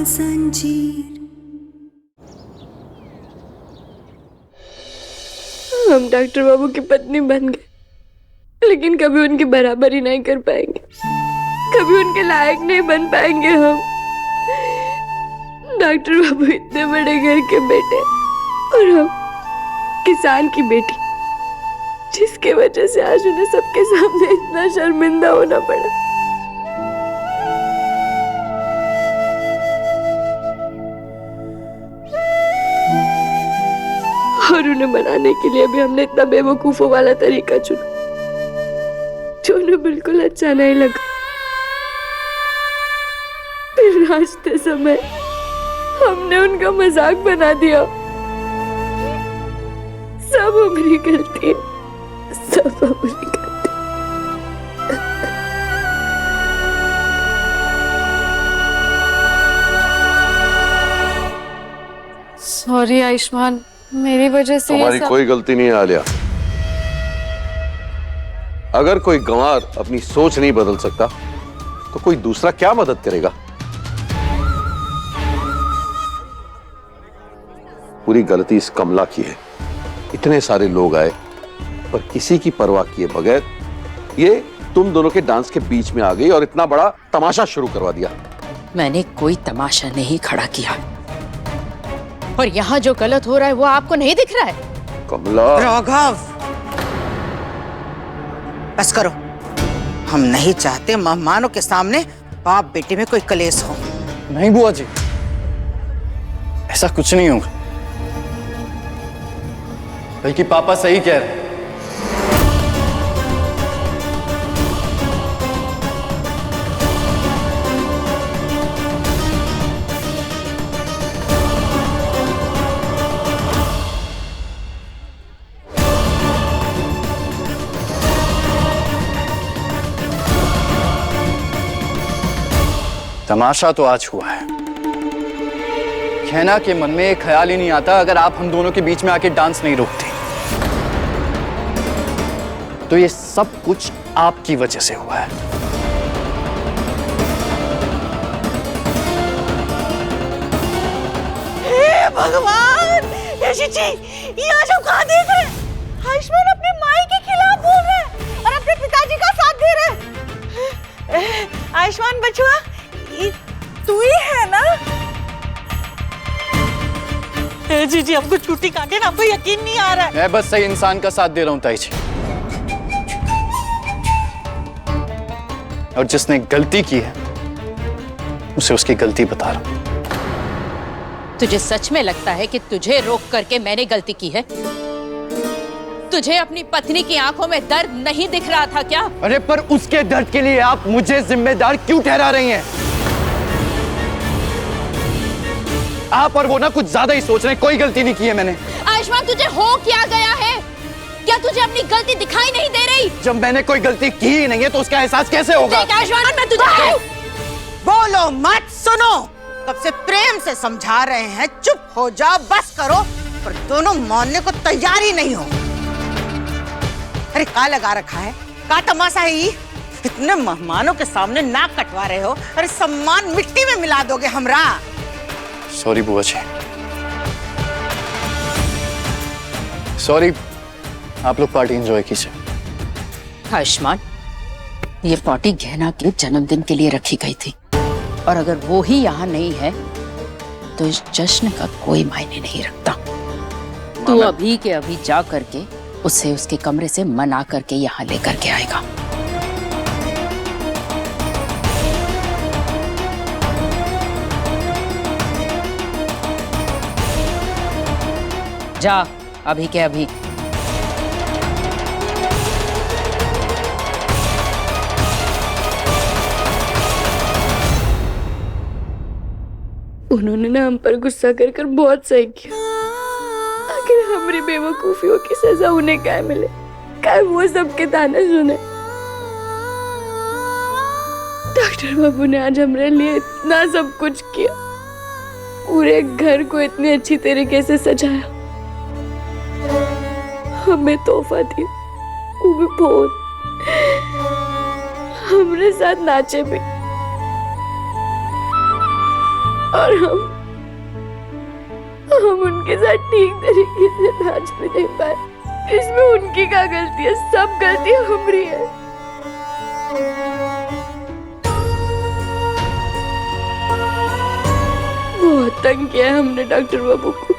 जंजीर। हम डॉक्टर बाबू की पत्नी बन गए, लेकिन कभी उनकी बराबरी नहीं कर पाएंगे, कभी उनके लायक नहीं बन पाएंगे हम। डॉक्टर बाबू इतने बड़े घर के बेटे और हम किसान की बेटी, जिसके वजह से आज उन्हें सबके सामने इतना शर्मिंदा होना पड़ा। और उन्हें मनाने के लिए भी हमने इतना बेवकूफों वाला तरीका चुना जो उन्हें बिल्कुल अच्छा नहीं लगा। फिर नाचते समय हमने उनका मजाक बना दिया। सब हमारी गलती है, सब हमारी गलती। सॉरी आयुष्मान, मेरी वजह से तुम्हारी कोई गलती नहीं है आलिया। अगर कोई गंवार अपनी सोच नहीं बदल सकता तो कोई दूसरा क्या मदद करेगा? पूरी गलती इस कमला की है। इतने सारे लोग आए पर किसी की परवाह किए बगैर ये तुम दोनों के डांस के बीच में आ गई और इतना बड़ा तमाशा शुरू करवा दिया। मैंने कोई तमाशा नहीं खड़ा किया और यहाँ जो गलत हो रहा है वो आपको नहीं दिख रहा है? कमला, राघव, बस करो। हम नहीं चाहते मेहमानों के सामने बाप बेटे में कोई कलेश हो। नहीं बुआ जी, ऐसा कुछ नहीं होगा। बल्कि पापा सही कह रहे हैं। तमाशा तो आज हुआ है। कहना के मन में एक ख्याल ही नहीं आता अगर आप हम दोनों के बीच में आके डांस नहीं रोकते तो ये सब कुछ आपकी वजह से हुआ है। हे भगवान, यशी जी, ये आज हम कहाँ देख रहे हैं? आयुष्मान अपने माई के खिलाफ बोल रहे हैं और अपने पिताजी का साथ दे रहे हैं। आयुष्मान बचुआ, ये तू ही है ना? जी हमको छुट्टी काटे ना, हमको यकीन नहीं आ रहा है। मैं बस सही इंसान का साथ दे रहा हूं ताई जी, और जिसने गलती की है उसे उसकी गलती बता रहा हूं। तुझे सच में लगता है कि तुझे रोक करके मैंने गलती की है? तुझे अपनी पत्नी की आंखों में दर्द नहीं दिख रहा था क्या? अरे पर उसके दर्द के लिए आप मुझे जिम्मेदार क्यों ठहरा रही हैं? आप और वो ना कुछ ज्यादा ही सोच रहे हैं। कोई गलती नहीं की है मैंने। आयुष्मान, तुझे हो क्या गया है? क्या तुझे अपनी गलती दिखाई नहीं दे रही? जब मैंने कोई गलती की ही नहीं है तो उसका एहसास कैसे होगा? आयुष्मान, मैं तुझे बोलो मत, सुनो। कब से प्रेम से समझा रहे हैं, चुप हो जाओ, बस करो, पर दोनों मानने को तैयार ही नहीं हो। अरे क्या लगा रखा है? क्या तमाशा है ये? इतने मेहमानों के सामने नाक कटवा रहे हो। अरे सम्मान मिट्टी में मिला दोगे हमरा। सॉरी बुआ जी, सॉरी। आप लोग पार्टी एंजॉय कीजिए। आयुष्मान, ये पार्टी गहना के जन्मदिन के लिए रखी गई थी और अगर वो ही यहाँ नहीं है तो इस जश्न का कोई मायने नहीं रखता। तू अभी के अभी जा करके उसे उसके कमरे से मना करके यहाँ लेकर के आएगा। जा, अभी के अभी। उन्होंने ना हम पर गुस्सा कर कर बहुत सही किया। आखिर हमारी बेवकूफियों की सजा उन्हें क्या मिले? क्या वो सबके ताने सुने? डॉक्टर बाबू ने आज हमारे लिए इतना सब कुछ किया, पूरे घर को इतनी अच्छी तरीके से सजाया, हमें तोहफा दिया, वो भी बहुत, हमारे साथ नाचे भी। और हम उनके साथ ठीक तरीके से नाच भी नहीं पाए। इसमें उनकी क्या गलती है? सब गलती हमारी है। बहुत तंग किया है हमने डॉक्टर बाबू को,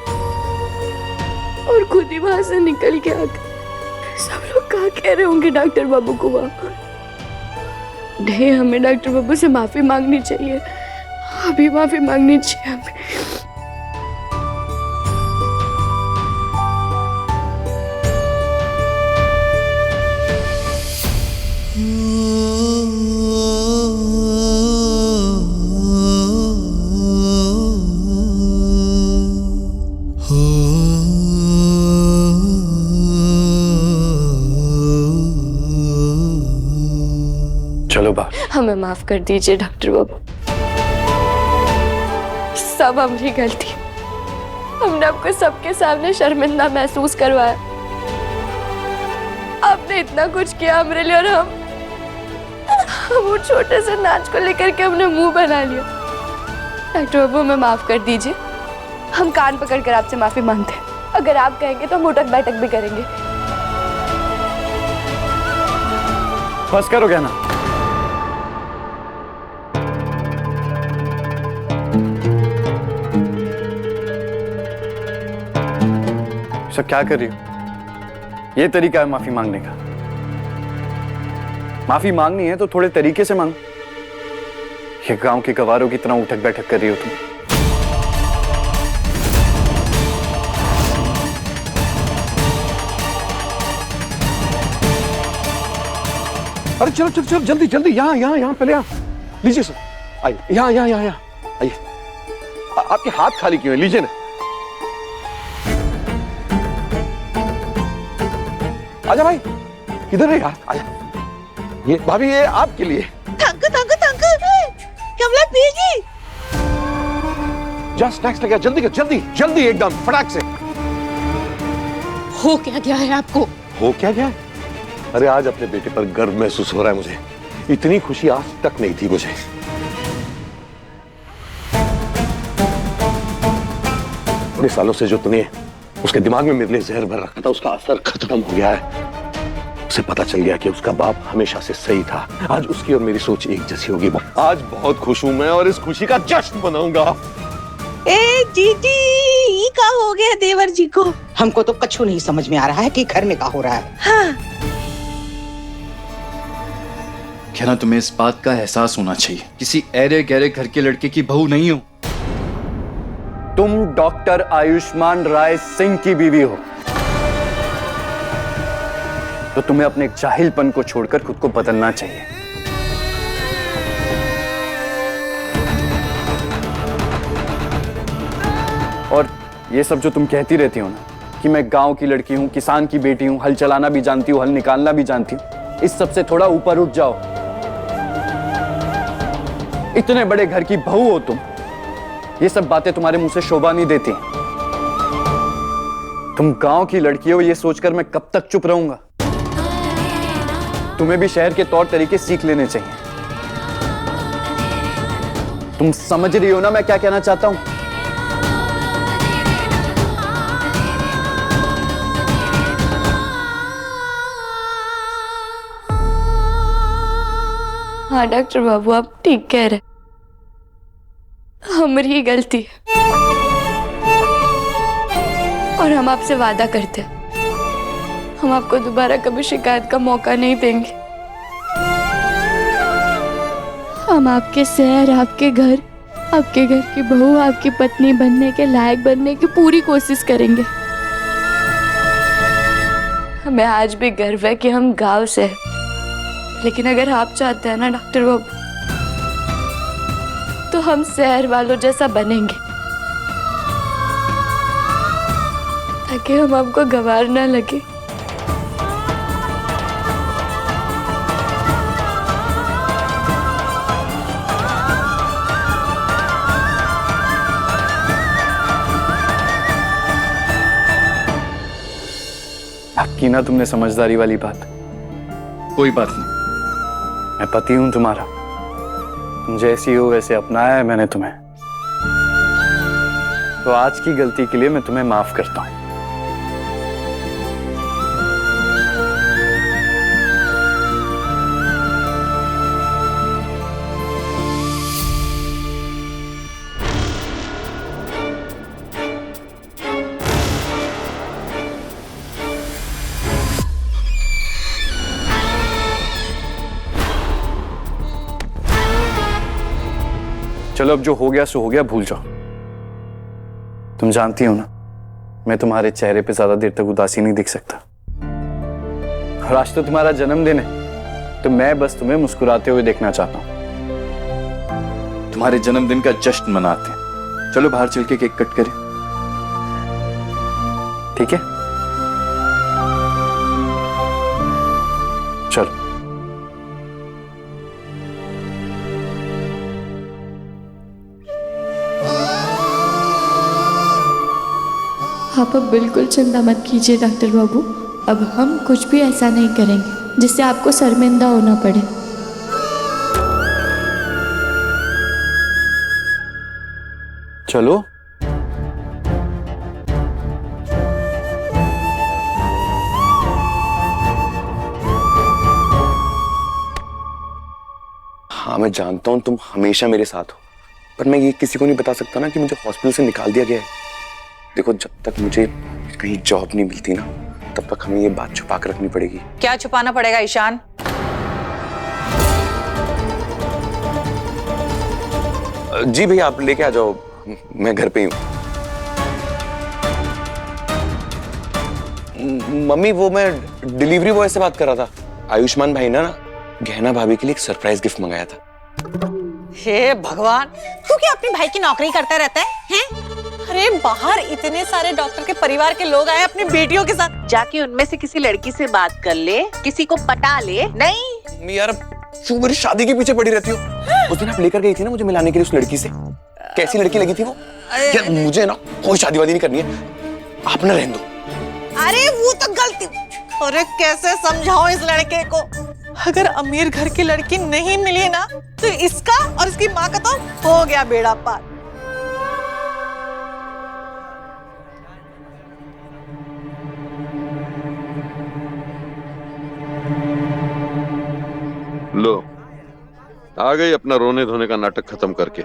और खुद ही वहां से निकल के आ गए। सब लोग क्या कह रहे होंगे डॉक्टर बाबू को वहां? नहीं, हमें डॉक्टर बाबू से माफी मांगनी चाहिए, अभी माफी मांगनी चाहिए हमें। चलो बाहर। हमें माफ कर दीजिए डॉक्टर बाबू, सब हमारी गलती। हमने आपको सबके सामने शर्मिंदा महसूस करवाया। आपने इतना कुछ किया हमारे लिए, और हम वो छोटे से नाच को लेकर के हमने मुंह बना लिया। डॉक्टर बाबू हमें माफ कर दीजिए, हम कान पकड़कर आपसे माफी मांगते हैं। अगर आप कहेंगे तो हम उठक बैठक भी करेंगे। बस करो कहना। सब क्या कर रही हो? ये तरीका है माफी मांगने का? माफी मांगनी है तो थोड़े तरीके से मांग। ये गांव के गवारों की तरह उठक बैठक कर रही हो तुम। अरे चलो चलो चलो, जल्दी जल्दी, यहाँ यहाँ यहाँ, पहले यहाँ लीजिए सर, आइए यहाँ यहाँ यहाँ यहाँ आइए। आपके हाथ खाली क्यों है? लीजिए ना। आजा भाई, किधर है यार? आजा। ये भाभी, ये आपके लिए। कमला पीगी। जा स्नैक्स लेके आ, जल्दी कर, जल्दी जल्दी, एकदम फटाक से। हो क्या गया है आपको? हो क्या गया? अरे आज अपने बेटे पर गर्व महसूस हो रहा है मुझे। इतनी खुशी आज तक नहीं थी मुझे। इतने सालों से जो तूने उसके दिमाग में मेरे लिए जहर भर रखा था, उसका असर खत्म हो गया है। उसे पता चल गया कि उसका बाप हमेशा से सही था। आज उसकी और मेरी सोच एक जैसी होगी। आज बहुत खुश हूं मैं, और इस खुशी का जश्न मनाऊंगा। ए जीजी, ये क्या हो गया देवर जी को? हमको तो कछु नहीं समझ में आ रहा है कि घर में क्या हो रहा है। हाँ। क्या ना, तुम्हें इस बात का एहसास होना चाहिए, किसी ऐरे गहरे घर के लड़के की बहू नहीं हो। तुम डॉक्टर आयुष्मान राय सिंह की बीवी हो, तो तुम्हें अपने जाहिलपन को छोड़कर खुद को बदलना चाहिए। और ये सब जो तुम कहती रहती हो ना कि मैं गांव की लड़की हूं, किसान की बेटी हूं, हल चलाना भी जानती हूं, हल निकालना भी जानती हूं, इस सब से थोड़ा ऊपर उठ जाओ। इतने बड़े घर की बहू हो तुम, ये सब बातें तुम्हारे मुंह से शोभा नहीं देती। तुम गांव की लड़की हो, ये सोचकर मैं कब तक चुप रहूंगा? तुम्हें भी शहर के तौर तरीके सीख लेने चाहिए। तुम समझ रही हो ना मैं क्या कहना चाहता हूं? हाँ डॉक्टर बाबू, आप ठीक कह रहे, हमारी गलती है, और हम आपसे वादा करते हैं हम आपको दोबारा कभी शिकायत का मौका नहीं देंगे। हम आपके शहर, आपके घर की बहू, आपकी पत्नी बनने के लायक बनने की पूरी कोशिश करेंगे। हमें आज भी गर्व है कि हम गांव से हैं, लेकिन अगर आप चाहते हैं ना डॉक्टर बाबू, तो हम शहर वालों जैसा बनेंगे, ताकि हम आपको गवार ना लगे। अब की ना तुमने समझदारी वाली बात। कोई बात नहीं, मैं पति हूं तुम्हारा, तुम जैसी हो वैसे अपनाया है मैंने तुम्हें। तो आज की गलती के लिए मैं तुम्हें माफ करता हूं। चलो अब जो हो गया सो हो गया, भूल जाओ। तुम जानती हो ना, मैं तुम्हारे चेहरे पे ज्यादा देर तक उदासी नहीं दिख सकता। और आज तो तुम्हारा जन्मदिन है, तो मैं बस तुम्हें मुस्कुराते हुए देखना चाहता हूं। तुम्हारे जन्मदिन का जश्न मनाते हैं। चलो बाहर चल के केक कट करें। ठीक है, चलो। आप अब बिल्कुल चिंता मत कीजिए डॉक्टर बाबू। अब हम कुछ भी ऐसा नहीं करेंगे जिससे आपको शर्मिंदा होना पड़े। चलो। हाँ मैं जानता हूं तुम हमेशा मेरे साथ हो, पर मैं ये किसी को नहीं बता सकता ना कि मुझे हॉस्पिटल से निकाल दिया गया है। देखो जब तक मुझे कहीं जॉब नहीं मिलती ना, तब तक हमें ये बात छुपा कर रखनी पड़ेगी। क्या छुपाना पड़ेगा ईशान? जी भैया आप लेके आ जाओ, मैं घर पे ही हूँ। मम्मी वो मैं डिलीवरी बॉय से बात कर रहा था। आयुष्मान भाई ना गहना भाभी के लिए एक सरप्राइज गिफ्ट मंगाया था। हे भगवान, तू क्या अपनी भाई की नौकरी करता रहता है? हैं? अरे बाहर इतने सारे डॉक्टर के परिवार के लोग आए अपनी बेटियों के साथ, जाके उनमें से किसी लड़की से बात कर ले, किसी को पटा ले। नहीं यार तू मेरी शादी के पीछे पड़ी रहती हो। उस दिन आप लेकर गई थी ना मुझे मिलाने के लिए उस लड़की से, कैसी लड़की लगी थी वो? यार मुझे ना कोई शादी वादी नहीं करनी है, आप ना रहने दो। अरे वो तो गलती। अरे कैसे समझाओ इस लड़के को? अगर अमीर घर की लड़की नहीं मिली ना तो इसका और इसकी माँ का तो हो गया बेड़ा पार। लो आ गई अपना रोने धोने का नाटक खत्म करके।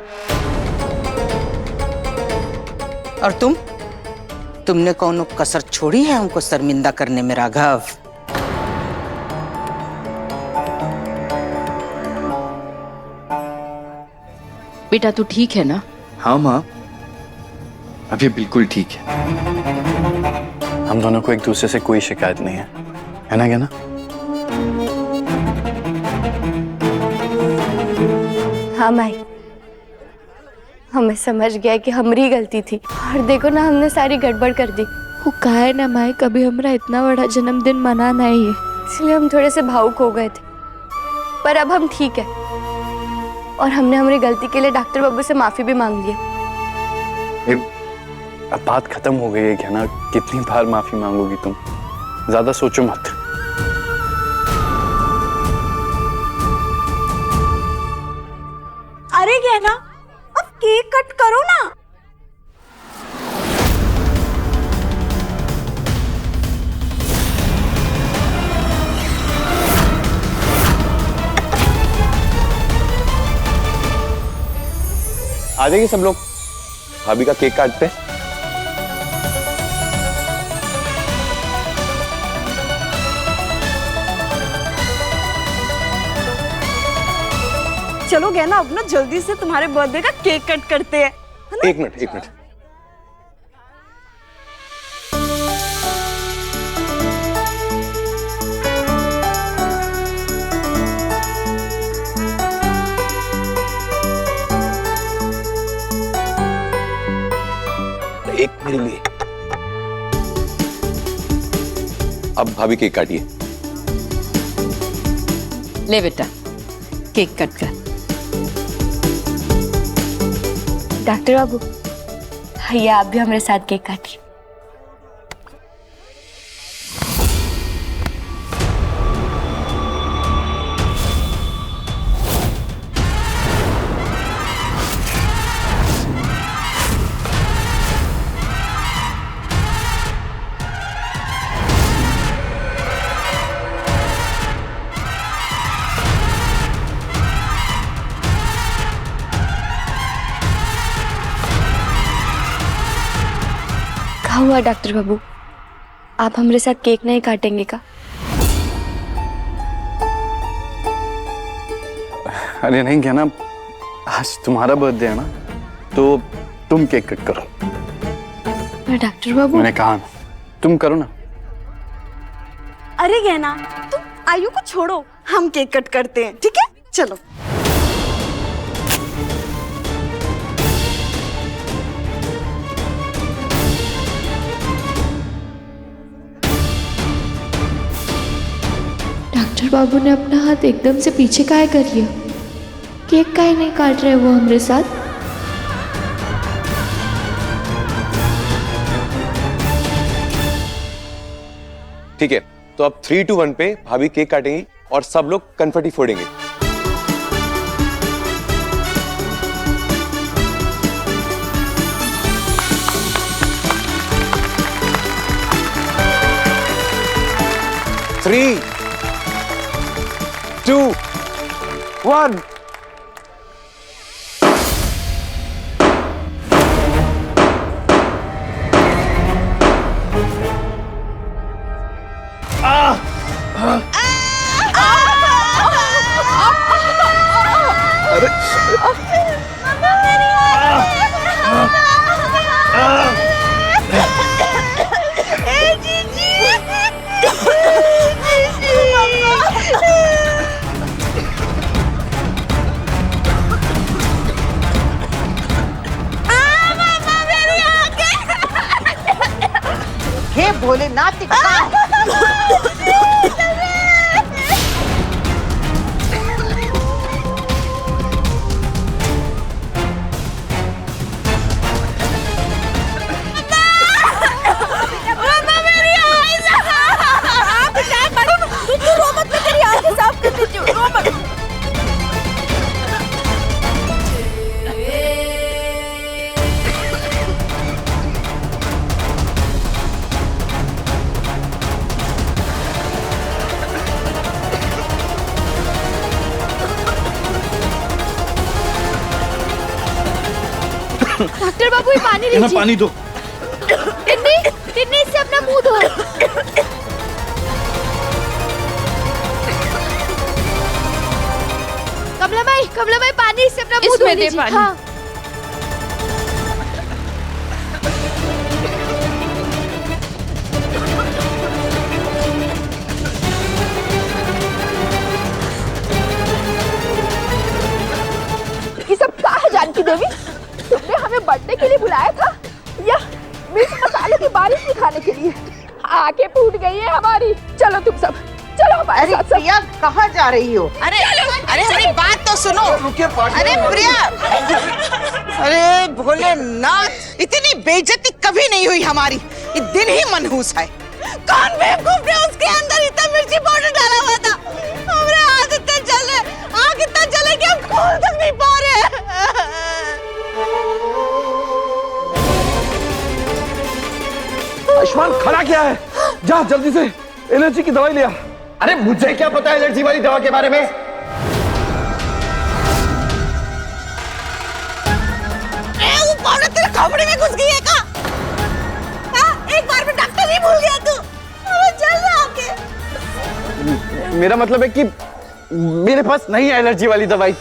और तुमने कौन कसर छोड़ी है उनको शर्मिंदा करने में राघव? बेटा तू ठीक है ना? हाँ माँ, अभी बिल्कुल ठीक है। हम दोनों को एक दूसरे से कोई शिकायत नहीं है ना? क्या ना? हाँ माई, हमें समझ गया कि हमारी गलती थी और देखो ना हमने सारी गड़बड़ कर दी। वो कहा है ना माई, कभी हमारा इतना बड़ा जन्मदिन मनाना ही है, इसलिए हम थोड़े से भावुक हो गए थे। पर अब हम ठीक है और हमने हमारी गलती के लिए डॉक्टर बाबू से माफी भी मांग ली। अब बात खत्म हो गई है क्या ना? कितनी बार माफी मांगोगी तुम? ज्यादा सोचो मत। अरे क्या ना, अब केक कट करो ना। आ जाइए सब लोग, भाभी का केक काटते हैं। चलो गया ना, अब ना जल्दी से तुम्हारे बर्थडे का केक कट करते हैं। एक मिनट। एक मेरे लिए। अब भाभी केक काटिए। ले बेटा केक कट कर। डॉक्टर बाबू, भैया आप भी हमारे साथ केक काटिए। क्या हुआ डॉक्टर बाबू, आप हमारे साथ केक नहीं काटेंगे का? अरे नहीं क्या ना, आज तुम्हारा बर्थडे है ना, तो तुम केक कट करो। डॉक्टर बाबू मैंने कहा ना, तुम करो ना। अरे गहना, तुम आयु को छोड़ो, हम केक कट करते हैं, ठीक है? चलो। डॉक्टर बाबू ने अपना हाथ एकदम से पीछे काहे कर लिया? केक काहे नहीं काट रहे वो हमारे साथ? ठीक है, तो अब 3, 2, 1 पे भाभी केक काटेंगी और सब लोग कन्फेटी फोड़ेंगे। Three, 2, 1। हे भोलेनाथ की डॉक्टर बाबू, ये पानी है ना, लीजिए। पानी दो। टिन्नी, टिन्नी, इससे अपना मुंह धो। कमला भाई, पानी इससे अपना मुंह धो इसमें दे लीजिए। पानी। हाँ। ये सब क्या है जानकी देवी? तुमने हमें बर्थडे के लिए बुलाया था या मिर्च मसाले की बारिश दिखाने के लिए? आंखें फूट गई है हमारी। चलो तुम सब, चलो हमारे अरे साथ सब। प्रिया, कहाँ जा रही हो? अरे अरे हमारी बात तो सुनो। अरे प्रिया, अरे भोलेनाथ, इतनी बेइज्जती कभी नहीं हुई हमारी। ये दिन ही मनहूस है। कौन बेवकूफ ने उसके अंदर इतना मिर्ची पाउडर डाला हुआ था? हमारे हाथ इतने जले, आग इतना जले कि हम खोल तक नहीं पा रहे। आयुष्मान, खड़ा क्या है? जा जल्दी से एलर्जी की दवाई ले आ। अरे मुझे क्या पता एलर्जी वाली दवा के बारे में? वो पाउडर तेरे कपड़े में घुस गई है का? एक बार में डॉक्टर नहीं भूल गया तू? अरे चल रहा आके। मेरा मतलब है कि मेरे पास नहीं है एलर्जी वाली दवाई।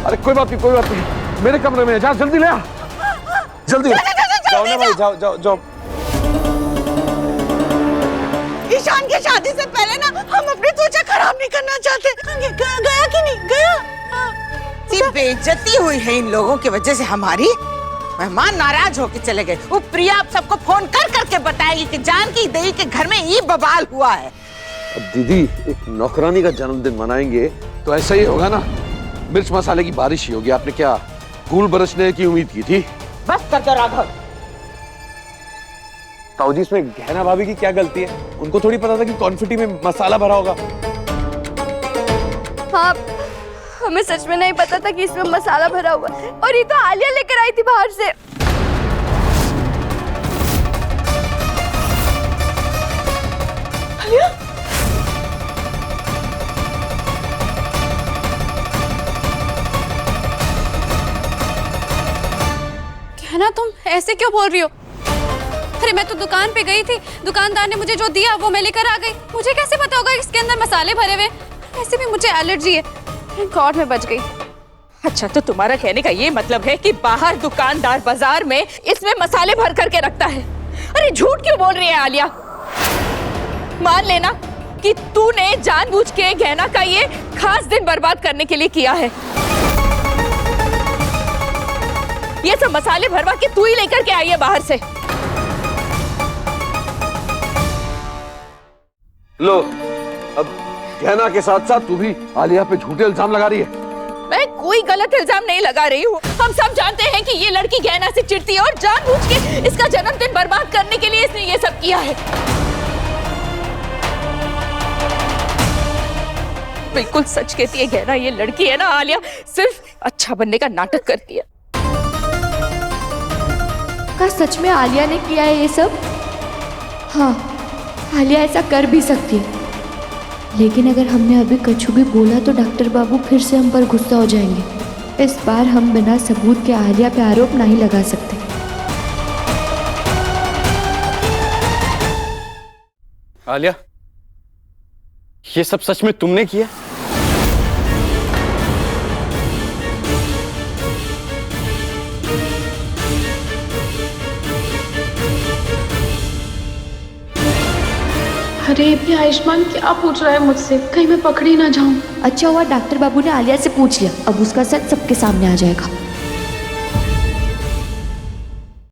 अरे कोई बात नहीं, कोई बात नहीं, मेरे कमरे में जा, जल्दी ले आ, जल्दी जाओ ना भाई, जाओ जाओ जाओ। ईशान की शादी से पहले ना हम अपनी त्वचा खराब नहीं करना चाहते। गया कि नहीं गया? इतनी बेइज्जती हुई है इन लोगों की वजह से हमारी। मेहमान नाराज होके चले गए। वो प्रिया आप सबको फोन कर करके बताएगी कि जानकी देवी के घर में ये बवाल हुआ है। अब दीदी, एक नौकरानी का जन्मदिन मनाएंगे तो ऐसा ही होगा ना, मिर्च मसाले की बारिश ही होगी। आपने क्या धूल बरसने की उम्मीद की थी? बस कर दो राघव। ताऊजी, इसमें गहना भाभी की क्या गलती है? उनको थोड़ी पता था कि कॉन्फिटी में मसाला भरा होगा। हाँ, हमें सच में नहीं पता था कि इसमें मसाला भरा हुआ है। और ये तो आलिया लेकर आई थी बाहर से। आलिया? गहना तुम ऐसे क्यों बोल रही हो? अरे मैं तो दुकान पे गई थी, दुकानदार ने मुझे जो दिया वो मैं लेकर आ गई। मुझे कैसे पता होगा इसके अंदर मसाले भरे हुए? वैसे भी मुझे एलर्जी है। गॉड में बच गई। अच्छा, तो तुम्हारा कहने का ये मतलब है कि बाहर दुकानदार बाजार में इसमें मसाले भर करके रखता है? अरे झूठ क्यों बोल रही है आलिया? मान लेना कि तूने जानबूझ के गहना का ये खास दिन बर्बाद करने के लिए किया है। ये सब मसाले भरवा के तू ही लेकर के आई है बाहर से। लो, अब गहना के साथ साथ तू भी आलिया पे झूठे इल्जाम लगा रही है। मैं कोई गलत इल्जाम नहीं लगा रही हूँ। हम सब जानते हैं कि ये लड़की गहना से चिढ़ती है और जानबूझ के इसका जन्मदिन बर्बाद करने के लिए इसने ये सब किया है। बिल्कुल सच कहती है गहना, ये लड़की है ना आलिया, सिर्फ अच्छा बनने का नाटक करती है। क्या सच में आलिया ने किया है ये सब? हाँ, आलिया ऐसा कर भी सकती है, लेकिन अगर हमने अभी कछु भी बोला तो डॉक्टर बाबू फिर से हम पर गुस्सा हो जाएंगे। इस बार हम बिना सबूत के आलिया पे आरोप नहीं लगा सकते। आलिया, ये सब सच में तुमने किया? अरे ये आयुष्मान क्या पूछ रहा है मुझसे? कहीं मैं पकड़ी ना जाऊं। अच्छा हुआ डॉक्टर बाबू ने आलिया से पूछ लिया, अब उसका सच सबके सामने आ जाएगा।